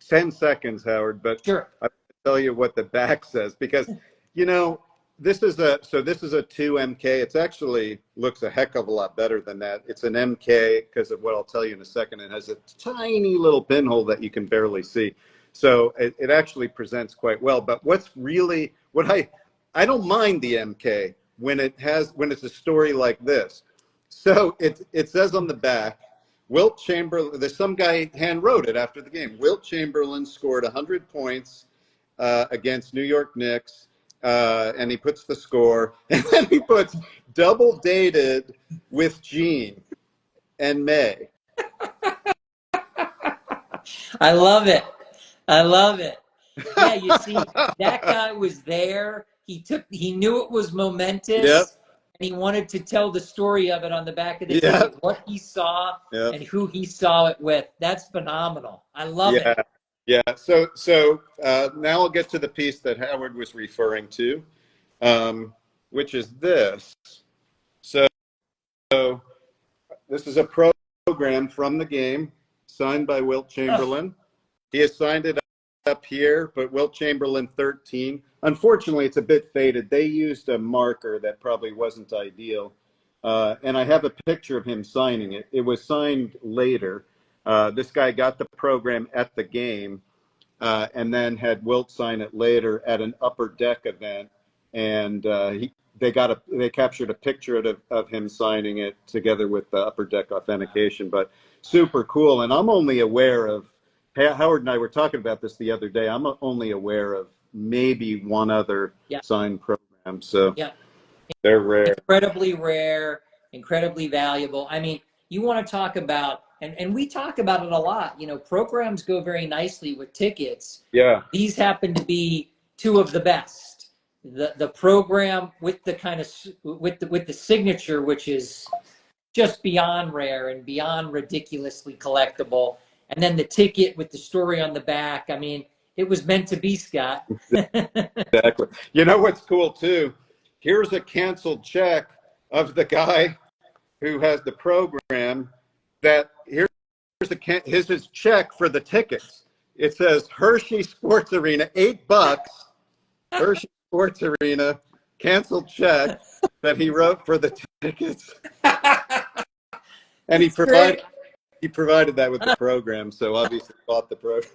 10 seconds, Howard, but sure. I'll tell you what the back says, because, you know, this is a 2MK. It's actually looks a heck of a lot better than that. It's an MK because of what I'll tell you in a second. It has a tiny little pinhole that you can barely see. So it actually presents quite well. But what's really, I don't mind the MK when it's a story like this. So it says on the back, Wilt Chamberlain, there's some guy hand wrote it after the game. Wilt Chamberlain scored 100 points against New York Knicks. And he puts the score, and then he puts double dated with Gene and May. I love it. Yeah, you see, that guy was there. He knew it was momentous, and he wanted to tell the story of it on the back of the ticket, what he saw and who he saw it with. That's phenomenal. I love it. Yeah. So now I'll get to the piece that Howard was referring to, which is this. So this is a program from the game signed by Wilt Chamberlain. He has signed it up here, but Wilt Chamberlain 13. Unfortunately, it's a bit faded. They used a marker that probably wasn't ideal. And I have a picture of him signing it. It was signed later. This guy got the program at the game and then had Wilt sign it later at an Upper Deck event. And they captured a picture of him signing it together with the Upper Deck authentication. But super cool. And I'm only aware of, Howard and I were talking about this the other day, I'm only aware of maybe one other signed program. So they're rare. Incredibly rare, incredibly valuable. I mean, you want to talk about, and we talk about it a lot, you know, programs go very nicely with tickets. Yeah. These happen to be two of the best. The program with the kind of, with the signature, which is just beyond rare and beyond ridiculously collectible. And then the ticket with the story on the back. I mean, it was meant to be, Scott. Exactly. You know what's cool too? Here's a canceled check of the guy who has the program that here's his check for the tickets. It says Hershey Sports Arena, $8. Hershey Sports Arena, canceled check that he wrote for the tickets. And he provided that with the program, so obviously bought the program.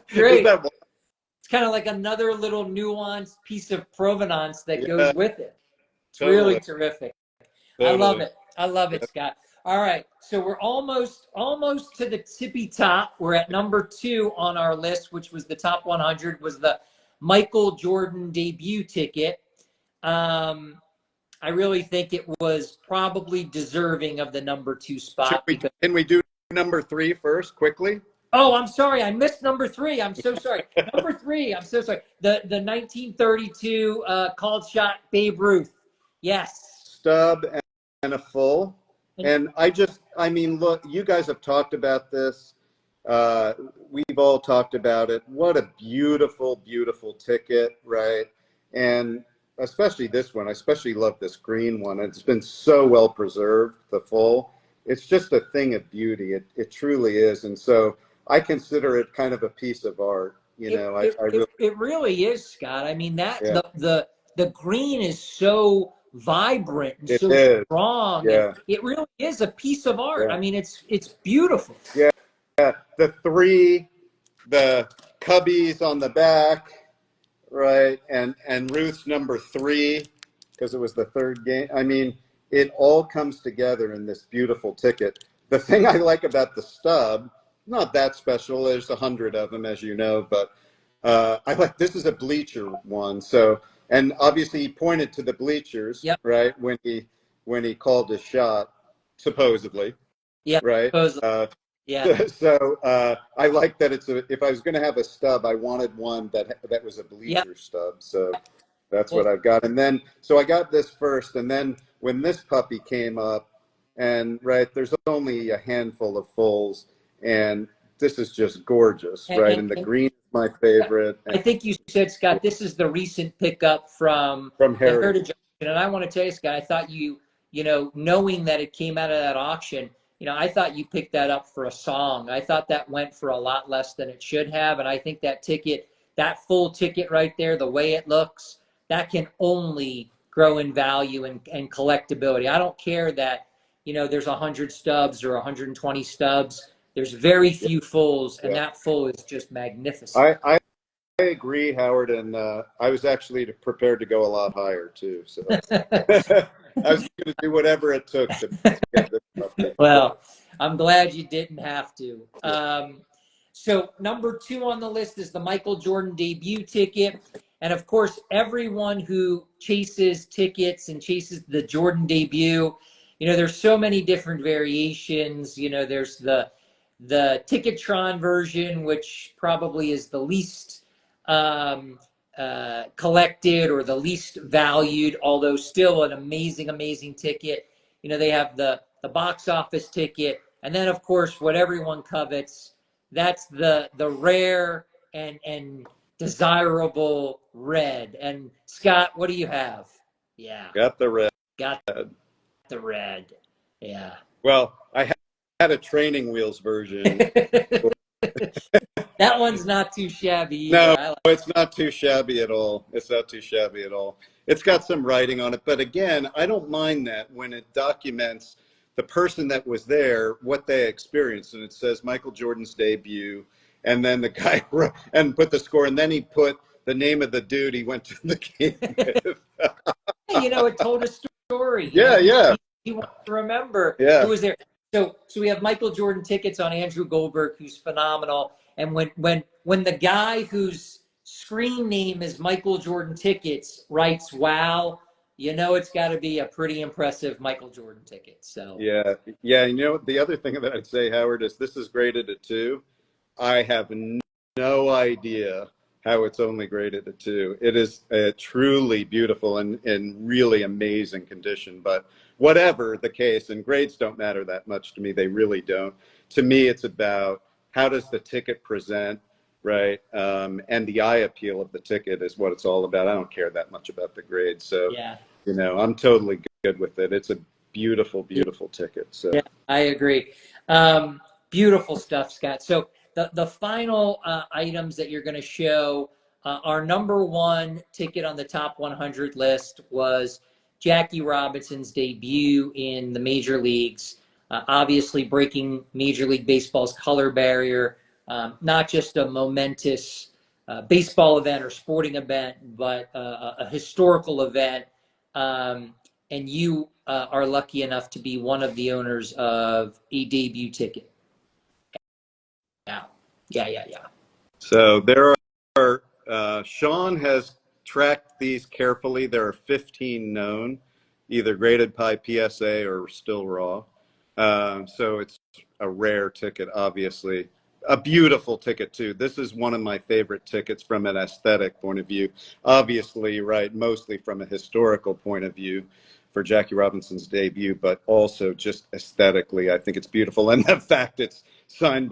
Great. It's kind of like another little nuanced piece of provenance that goes with it. It's really terrific. Totally. I love it. I love it, Scott. All right, so we're almost to the tippy top. We're at number 2 on our list, which was the top 100, was the Michael Jordan debut ticket. I really think it was probably deserving of the number 2 spot. Can we do number 3 first, quickly? Oh, I'm sorry. I missed number 3. I'm so sorry. Number 3. I'm so sorry. The 1932 called shot Babe Ruth. Yes. Stub and a full. And I mean, look, you guys have talked about this. We've all talked about it. What a beautiful, beautiful ticket, right? And especially this one. I especially love this green one. It's been so well preserved, the full. It's just a thing of beauty. It truly is. And so I consider it kind of a piece of art. It really is, Scott. I mean, the green is so vibrant and so strong. Yeah. It really is a piece of art. Yeah. I mean, it's beautiful. Yeah. The 3, the cubbies on the back, right? And Ruth's number 3, because it was the 3rd game. I mean, it all comes together in this beautiful ticket. The thing I like about the stub, not that special. There's 100 of them, as you know, but I like, this is a bleacher one. So, and obviously he pointed to the bleachers, right? When he called his shot, supposedly. Yeah. Right. Yeah. So I like that if I was going to have a stub, I wanted one that was a bleacher stub. So that's what I've got. And then, so I got this first, and then when this puppy came up, and there's only a handful of fulls, and this is just gorgeous, right? And the green is my favorite. I think you said, Scott, this is the recent pickup from Heritage Auction. And I want to tell you, Scott, I thought you know, knowing that it came out of that auction, you know, I thought you picked that up for a song. I thought that went for a lot less than it should have. And I think that ticket, that full ticket right there, the way it looks, that can only grow in value and collectability. I don't care that, you know, there's 100 stubs or 120 stubs. There's very few fulls, and that full is just magnificent. I agree, Howard, and I was actually prepared to go a lot higher too. So I was going to do whatever it took to get this up. Well, I'm glad you didn't have to. So number 2 on the list is the Michael Jordan debut ticket. And of course, everyone who chases tickets and chases the Jordan debut, you know, there's so many different variations. You know, there's the Ticketron version, which probably is the least collected or the least valued, although still an amazing, amazing ticket. You know, they have the box office ticket. And then, of course, what everyone covets, that's the rare and desirable red. And Scott, what do you have? Yeah. Got the red. Got the red. Yeah. Well, I had a training wheels version. That one's not too shabby either. No, it's not too shabby at all. It's not too shabby at all. It's got some writing on it. But again, I don't mind that when it documents the person that was there, what they experienced. And it says Michael Jordan's debut. And then the guy and put the score. And then he put the name of the dude he went to the game with. You know, it told a story. Yeah. He wanted to remember who was there. So we have Michael Jordan tickets on Andrew Goldberg, who's phenomenal. And when the guy whose screen name is Michael Jordan tickets writes "Wow," you know it's got to be a pretty impressive Michael Jordan ticket. So yeah. You know, the other thing that I'd say, Howard, is this is graded at 2. I have no idea how it's only graded at 2. It is truly beautiful and really amazing condition. But whatever the case, and grades don't matter that much to me. They really don't. To me, it's about how does the ticket present, right? And the eye appeal of the ticket is what it's all about. I don't care that much about the grade. So, you know, I'm totally good with it. It's a beautiful, beautiful ticket. So yeah, I agree. Beautiful stuff, Scott. So the final items that you're going to show, our number one ticket on the top 100 list was Jackie Robinson's debut in the major leagues, obviously breaking Major League Baseball's color barrier, not just a momentous baseball event or sporting event, but a historical event. And you are lucky enough to be one of the owners of a debut ticket. Yeah. So there are, Sean has tracked these carefully. There are 15 known, either graded by PSA or still raw. So it's a rare ticket, obviously. A beautiful ticket, too. This is one of my favorite tickets from an aesthetic point of view. Obviously, right, mostly from a historical point of view for Jackie Robinson's debut, but also just aesthetically, I think it's beautiful. And the fact it's signed,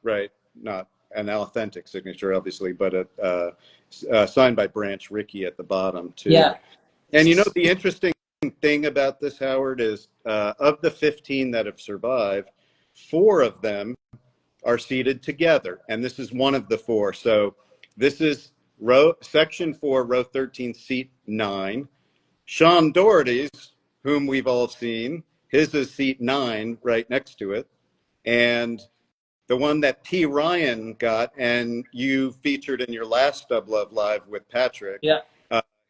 right, not an authentic signature, obviously, but signed by Branch Rickey at the bottom, too. Yeah. And you know, the interesting thing about this, Howard, is of the 15 that have survived, 4 of them are seated together. And this is one of the 4. So this is section 4, row 13, seat 9. Sean Doherty's, whom we've all seen, his is seat 9 right next to it. And the one that P. Ryan got, and you featured in your last Stub Love Live with Patrick, Yeah.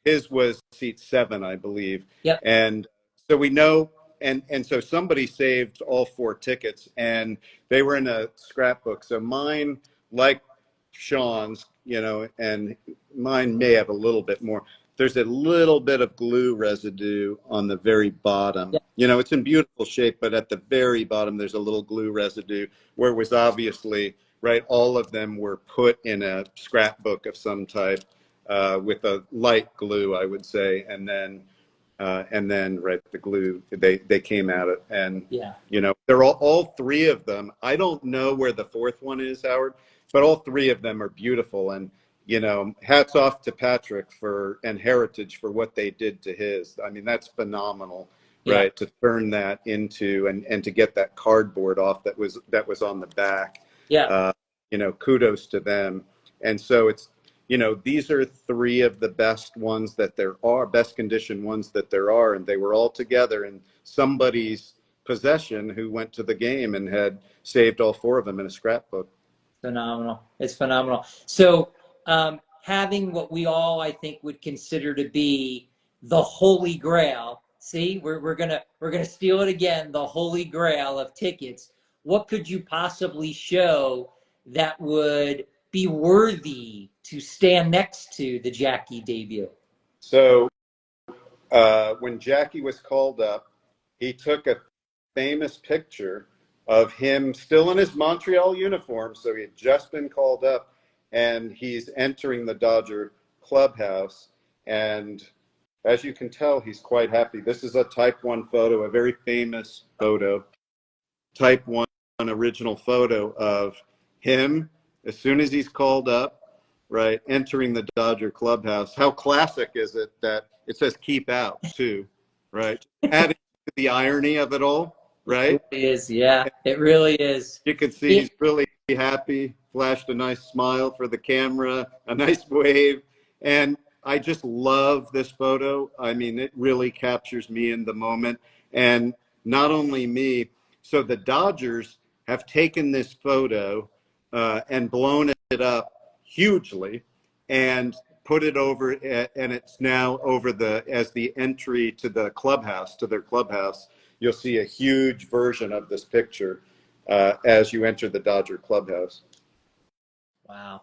his was seat 7, I believe. Yep. And so we know, and so somebody saved all 4 tickets, and they were in a scrapbook. So mine, like Sean's, you know, and mine may have a little bit more. There's a little bit of glue residue on the very bottom. Yep. You know, it's in beautiful shape, but at the very bottom, there's a little glue residue where it was obviously, right, all of them were put in a scrapbook of some type with a light glue, I would say. And then, right, the glue, they came at it. And, Yeah. you know, they're all 3 of them. I don't know where the 4th one is, Howard, but all 3 of them are beautiful. And, you know, hats off to Patrick and Heritage for what they did to his. I mean, that's phenomenal, right? Yeah. To turn that into and to get that cardboard off that was on the back. Yeah. You know, kudos to them. And so it's, you know, these are 3 of the best ones that there are, best condition ones that there are, and they were all together in somebody's possession who went to the game and had saved all 4 of them in a scrapbook. Phenomenal. It's phenomenal. So having what we all, I think, would consider to be the Holy Grail. See, we're gonna steal it again. The Holy Grail of tickets. What could you possibly show that would be worthy to stand next to the Jackie debut? So when Jackie was called up, he took a famous picture of him still in his Montreal uniform. So he had just been called up, and he's entering the Dodger clubhouse. And as you can tell, he's quite happy. This is a Type 1 photo, a very famous photo, Type 1 original photo of him as soon as he's called up, right, entering the Dodger clubhouse. How classic is it that it says keep out too, right? Adding to the irony of it all, right? It is, yeah, it really is. You can see he's really happy, flashed a nice smile for the camera, a nice wave. And I just love this photo. I mean, it really captures me in the moment. And not only me, so the Dodgers have taken this photo and blown it up hugely and put it over, and it's now over as the entry to the clubhouse, to their clubhouse. You'll see a huge version of this picture as you enter the Dodger clubhouse. Wow.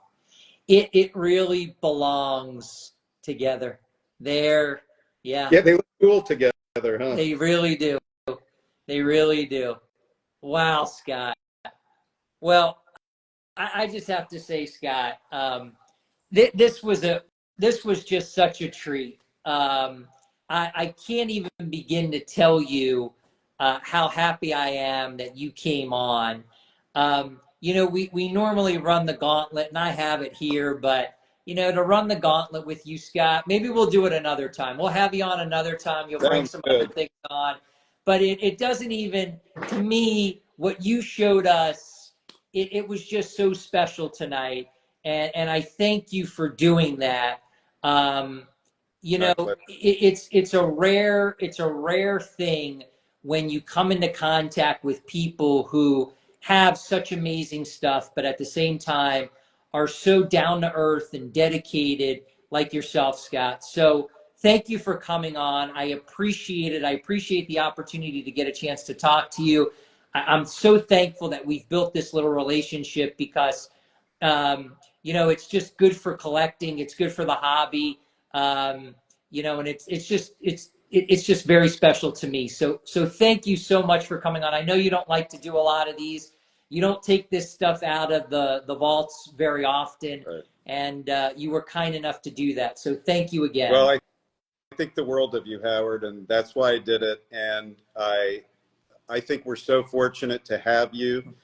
It really belongs together. Yeah. Yeah, they look cool together, huh? They really do. They really do. Wow, Scott. Well, I just have to say, Scott, this was just such a treat. I can't even begin to tell you how happy I am that you came on. You know, we normally run the gauntlet, and I have it here, but to run the gauntlet with you, Scott. Maybe we'll do it another time. We'll have you on another time. You'll bring Sounds some other good. things on. But it doesn't even, to me, what you showed us, it was just so special tonight. And I thank you for doing that. My pleasure. It's a rare thing when you come into contact with people who have such amazing stuff, but at the same time are so down to earth and dedicated like yourself, Scott. So thank you for coming on. I appreciate it. I appreciate the opportunity to get a chance to talk to you. I'm so thankful that we've built this little relationship because, it's just good for collecting. It's good for the hobby. And it's just very special to me. So thank you so much for coming on. I know you don't like to do a lot of these. You don't take this stuff out of the vaults very often, Right. and you were kind enough to do that. So thank you again. Well, I think the world of you, Howard, and that's why I did it. And I think we're so fortunate to have you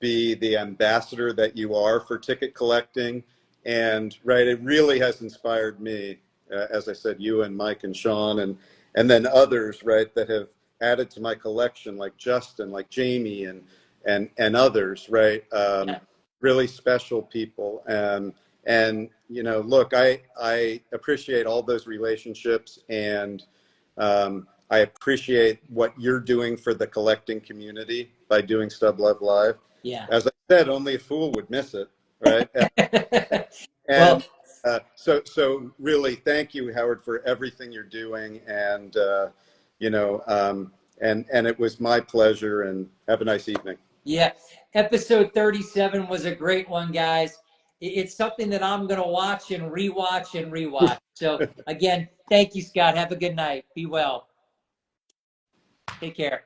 be the ambassador that you are for ticket collecting. And right, it really has inspired me, as I said, you and Mike and Sean, and then others, right, that have added to my collection, like Justin, like Jamie, and others, right? Yeah. Really special people. And look, I appreciate all those relationships, and I appreciate what you're doing for the collecting community by doing Stub Love Live. Yeah. As I said, only a fool would miss it, right? Well, And so really, thank you, Howard, for everything you're doing, and and it was my pleasure. And have a nice evening. yeah. Episode 37 was a great one, guys. It's something that I'm going to watch and rewatch and rewatch. So again, thank you, Scott. Have a good night. Be well. Take care.